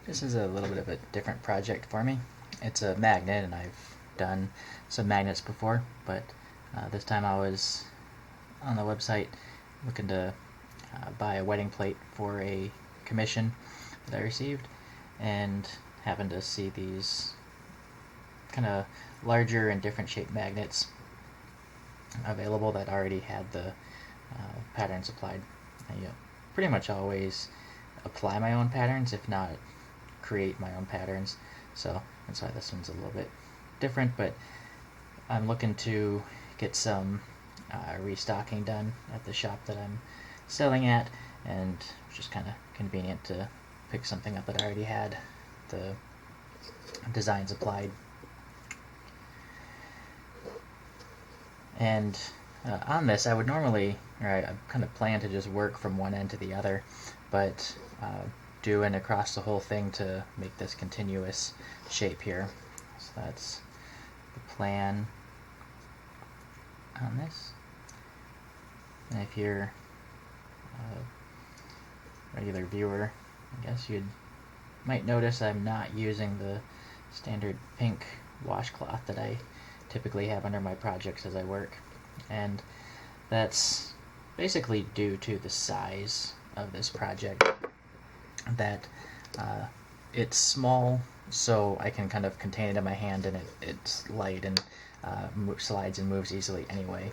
This is a little bit of a different project for me. It's a magnet, and I've done some magnets before, but this time I was on the website looking to buy a wedding plate for a commission that I received, and happened to see these kind of larger and different shaped magnets available that already had the patterns applied. I pretty much always apply my own patterns, if not create my own patterns, so that's why this one's a little bit different, but I'm looking to get some restocking done at the shop that I'm selling at, and it's just kind of convenient to pick something up that I already had the designs applied. And on this, I would normally, or I kind of plan to just work from one end to the other, but do an across the whole thing to make this continuous shape here. So that's the plan on this. And if you're a regular viewer, I guess you might notice I'm not using the standard pink washcloth that I typically have under my projects as I work, and that's basically due to the size of this project, that it's small, so I can kind of contain it in my hand, and it's light and slides and moves easily anyway,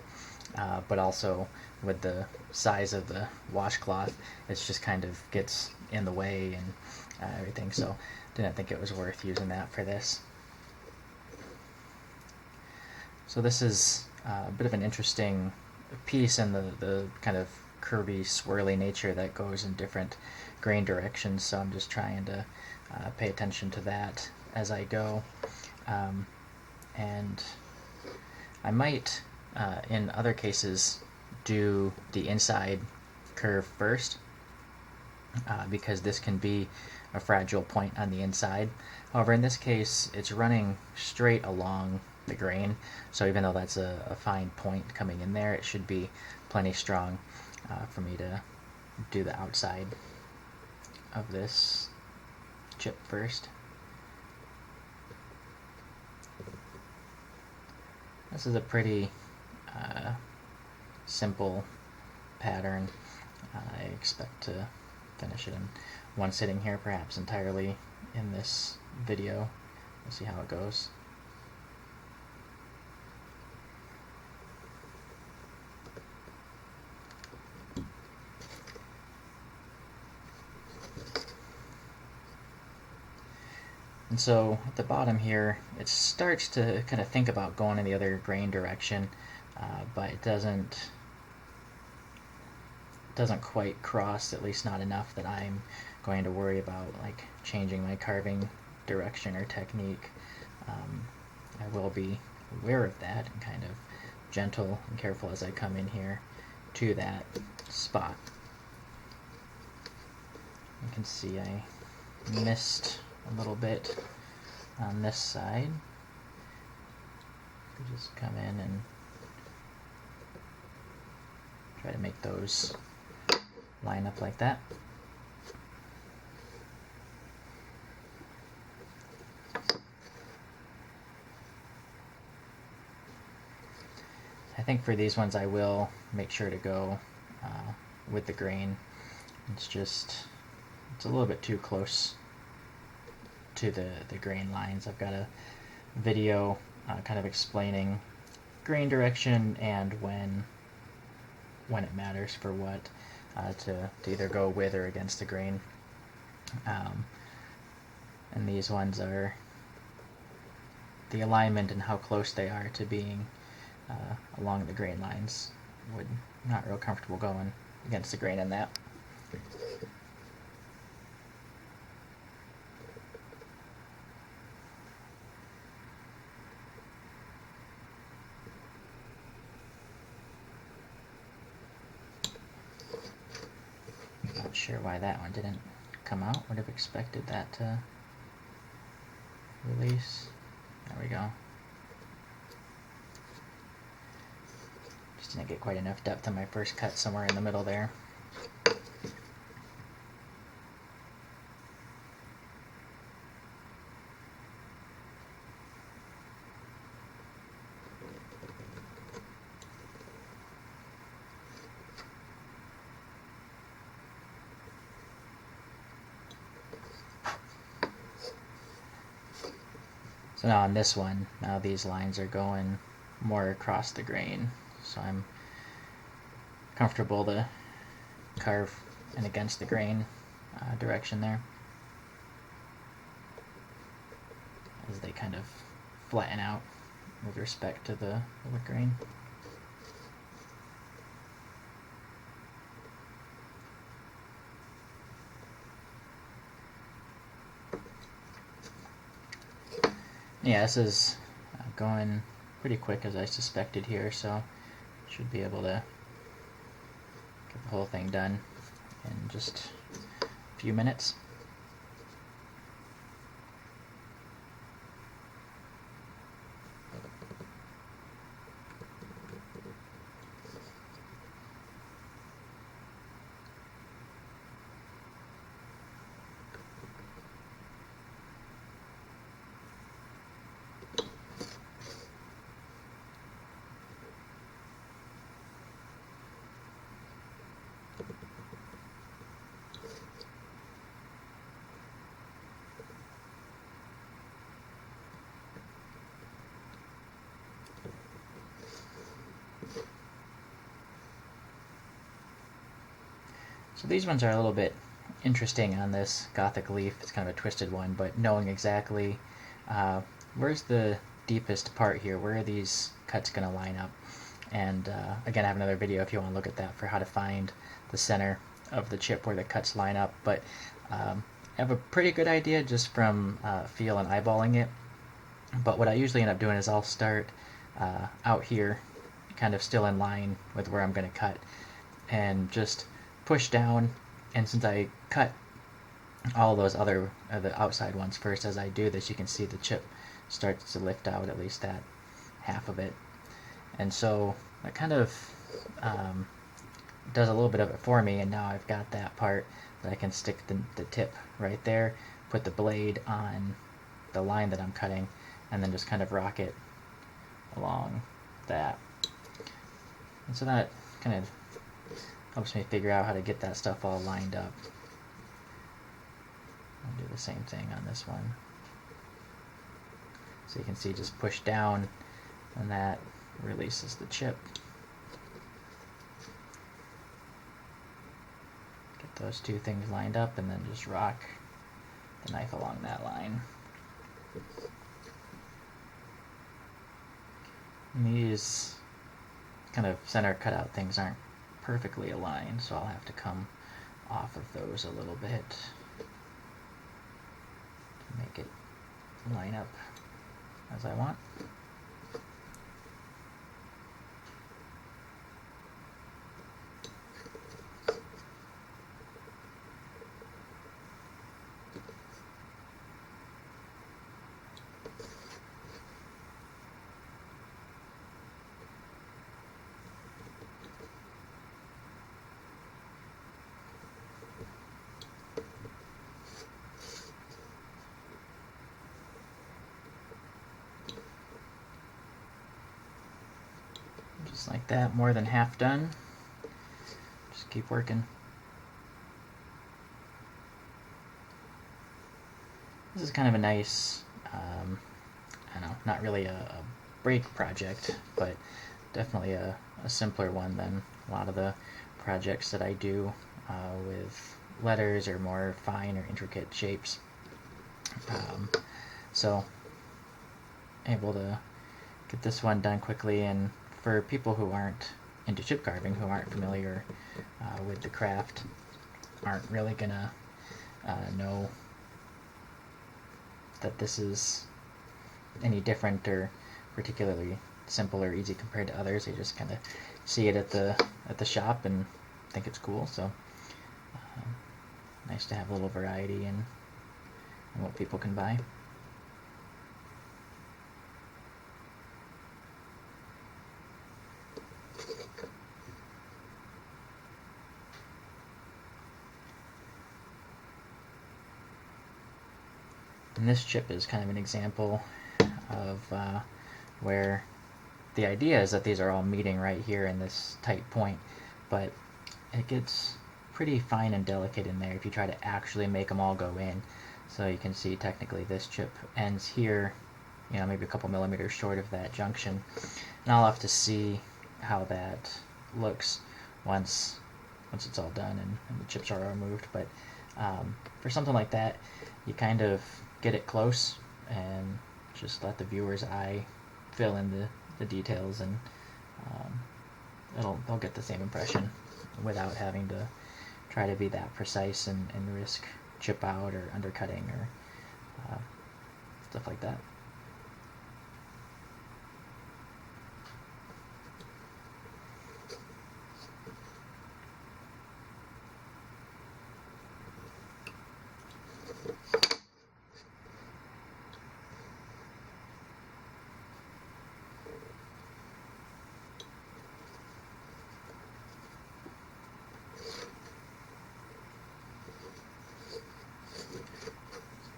but also with the size of the washcloth, it's just kind of gets in the way and everything, so didn't think it was worth using that for this. So this is a bit of an interesting piece in the kind of curvy, swirly nature that goes in different grain directions, so I'm just trying to pay attention to that as I go. And I might, in other cases, do the inside curve first, because this can be a fragile point on the inside. However, in this case, it's running straight along the grain, so even though that's a fine point coming in there, it should be plenty strong for me to do the outside of this chip first. This is a pretty simple pattern. I expect to finish it in one sitting here, perhaps entirely in this video. We'll see how it goes. And so at the bottom here, it starts to kind of think about going in the other grain direction, but it doesn't quite cross, at least not enough that I'm going to worry about like changing my carving direction or technique. I will be aware of that and kind of gentle and careful as I come in here to that spot. You can see I missed a little bit on this side. Just come in and try to make those line up like that. I think for these ones I will make sure to go with the grain. It's a little bit too close to the grain lines. I've got a video kind of explaining grain direction and when it matters for what, to either go with or against the grain. And these ones are the alignment and how close they are to being along the grain lines. Not real comfortable going against the grain in that. Not sure why that one didn't come out. Would have expected that to release. There we go. Just didn't get quite enough depth in my first cut, somewhere in the middle there. So now on this one, now these lines are going more across the grain, so I'm comfortable to carve in against the grain direction there as they kind of flatten out with respect to the wood grain. Yeah, this is going pretty quick as I suspected here, so should be able to get the whole thing done in just a few minutes. So these ones are a little bit interesting on this Gothic leaf. It's kind of a twisted one, but knowing exactly where's the deepest part here, where are these cuts going to line up. And again, I have another video if you want to look at that for how to find the center of the chip where the cuts line up. But I have a pretty good idea just from feel and eyeballing it. But what I usually end up doing is I'll start out here, kind of still in line with where I'm going to cut, and just push down. And since I cut all those other the outside ones first, as I do this, you can see the chip starts to lift out, at least that half of it. And so that kind of does a little bit of it for me, and now I've got that part that I can stick the tip right there, put the blade on the line that I'm cutting, and then just kind of rock it along that. And so that kind of helps me figure out how to get that stuff all lined up. I'll do the same thing on this one. So you can see, just push down and that releases the chip. Get those two things lined up and then just rock the knife along that line. And these kind of center cutout things aren't perfectly aligned, so I'll have to come off of those a little bit to make it line up as I want. Just like that, more than half done. Just keep working. This is kind of a nice, I don't know, not really a break project, but definitely a simpler one than a lot of the projects that I do with letters or more fine or intricate shapes. So able to get this one done quickly, and for people who aren't into chip carving, who aren't familiar with the craft, aren't really gonna know that this is any different or particularly simple or easy compared to others. They just kind of see it at the shop and think it's cool. So nice to have a little variety in what people can buy. And this chip is kind of an example of where the idea is that these are all meeting right here in this tight point, but it gets pretty fine and delicate in there if you try to actually make them all go in. So you can see technically this chip ends here you know, maybe a couple millimeters short of that junction. And I'll have to see how that looks once it's all done and the chips are removed. But for something like that, you kind of get it close and just let the viewer's eye fill in the details, and they'll get the same impression without having to try to be that precise and risk chip out or undercutting or stuff like that.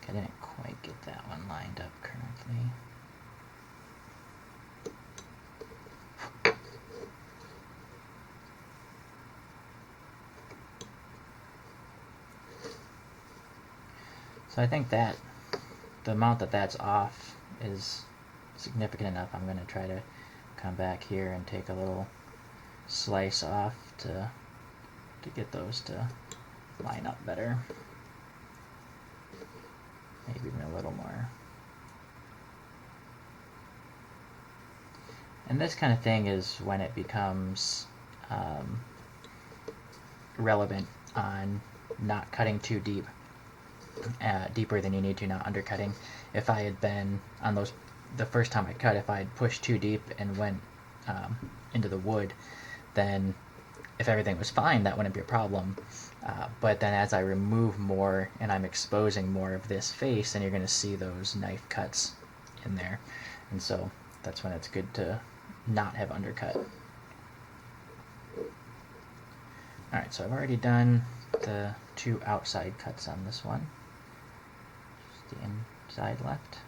I didn't quite get that one lined up correctly. So I think that the amount that's off is significant enough. I'm going to try to come back here and take a little slice off to get those to line up better. Maybe even a little more. And this kind of thing is when it becomes relevant on not cutting too deep, deeper than you need to, not undercutting. If I had been on those, the first time I cut, if I had pushed too deep and went into the wood, then if everything was fine, that wouldn't be a problem. But then as I remove more and I'm exposing more of this face, then you're going to see those knife cuts in there. And so that's when it's good to not have undercut. Alright, so I've already done the 2 outside cuts on this one. Just the inside left.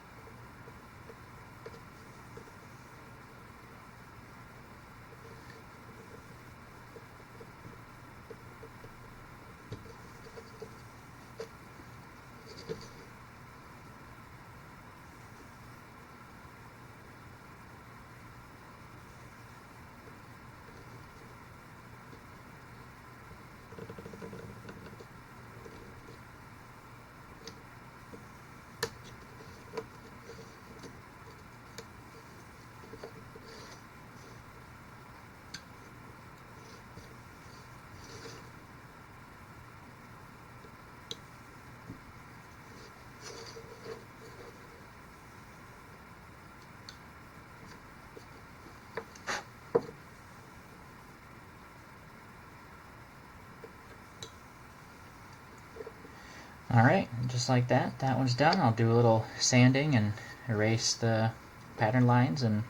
Alright, just like that, that one's done. I'll do a little sanding and erase the pattern lines and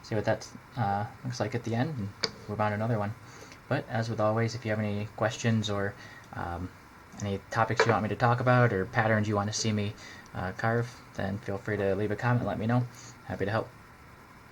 see what that looks like at the end, and move on to another one. But as with always, if you have any questions or any topics you want me to talk about or patterns you want to see me carve, then feel free to leave a comment and let me know. Happy to help.